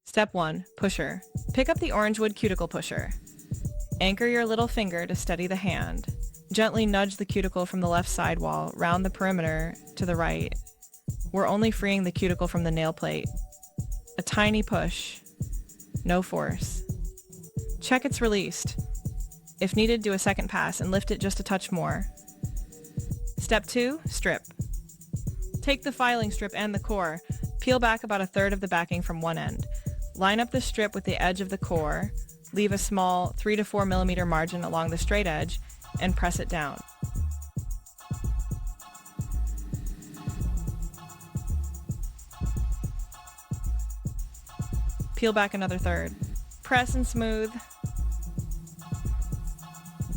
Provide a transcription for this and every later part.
Step 1. Pusher. Pick up the orange wood cuticle pusher. Anchor your little finger to steady the hand. Gently nudge the cuticle from the left sidewall, round the perimeter to the right. We're only freeing the cuticle from the nail plate. A tiny push. No force. Check it's released. If needed, do a second pass and lift it just a touch more. Step 2. Strip. Take the filing strip and the core. Peel back about 1/3 of the backing from one end. Line up the strip with the edge of the core. Leave a small 3 to 4 millimeter margin along the straight edge and press it down. Peel back another 1/3. Press and smooth.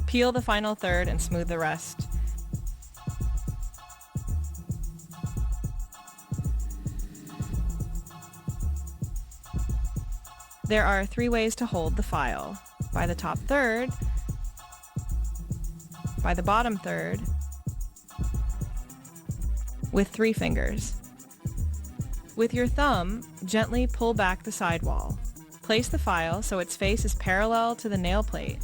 Peel the final 1/3 and smooth the rest. There are 3 ways to hold the file: by the top 1/3, by the bottom 1/3, with 3 fingers. With your thumb, gently pull back the sidewall. Place the file so its face is parallel to the nail plate.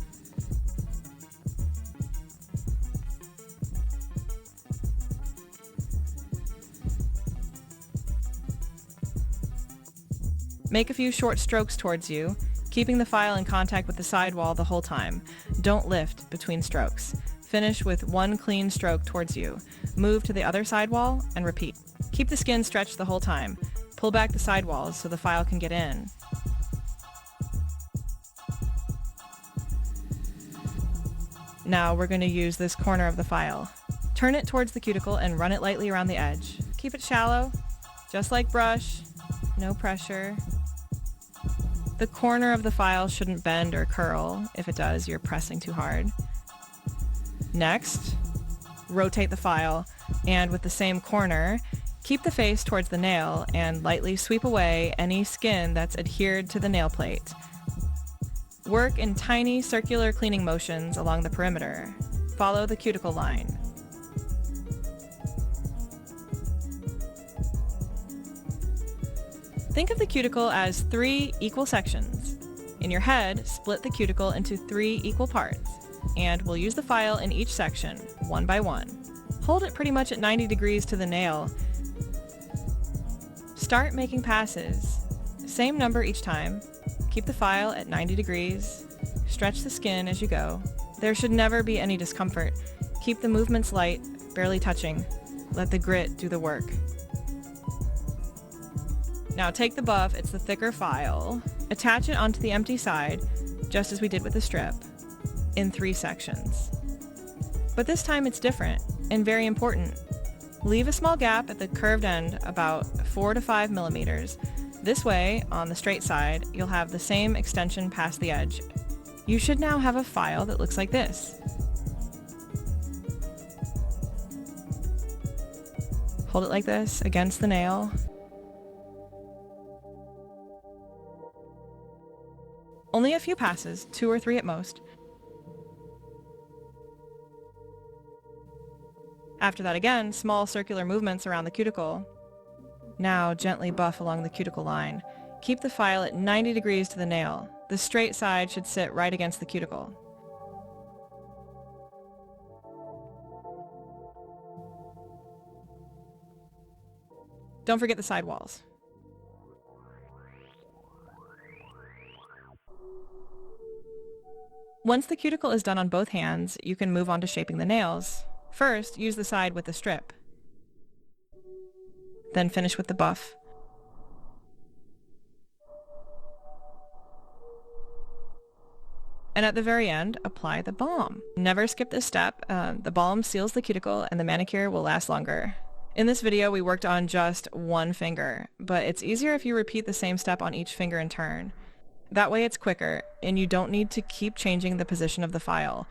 Make a few short strokes towards you, keeping the file in contact with the sidewall the whole time. Don't lift between strokes. Finish with 1 clean stroke towards you. Move to the other sidewall and repeat. Keep the skin stretched the whole time. Pull back the sidewalls so the file can get in. Now we're going to use this corner of the file. Turn it towards the cuticle and run it lightly around the edge. Keep it shallow, just like brush, no pressure. The corner of the file shouldn't bend or curl. If it does, you're pressing too hard. Next, rotate the file, and with the same corner, keep the face towards the nail and lightly sweep away any skin that's adhered to the nail plate. Work in tiny circular cleaning motions along the perimeter. Follow the cuticle line. Think of the cuticle as 3 equal sections. In your head, split the cuticle into 3 equal parts, and we'll use the file in each section, one by one. Hold it pretty much at 90 degrees to the nail. Start making passes. Same number each time. Keep the file at 90 degrees. Stretch the skin as you go. There should never be any discomfort. Keep the movements light, barely touching. Let the grit do the work. Now take the buff, it's the thicker file. Attach it onto the empty side, just as we did with the strip, in 3 sections. But this time it's different, and very important. Leave a small gap at the curved end, about 4 to 5 millimeters. This way, on the straight side, you'll have the same extension past the edge. You should now have a file that looks like this. Hold it like this, against the nail. Only a few passes, 2 or 3 at most. After that again, small circular movements around the cuticle. Now gently buff along the cuticle line. Keep the file at 90 degrees to the nail. The straight side should sit right against the cuticle. Don't forget the side walls. Once the cuticle is done on both hands, you can move on to shaping the nails. First, use the side with the strip. Then finish with the buff. And at the very end, apply the balm. Never skip this step. The balm seals the cuticle and the manicure will last longer. In this video, we worked on just 1 finger, but it's easier if you repeat the same step on each finger in turn. That way it's quicker, and you don't need to keep changing the position of the file.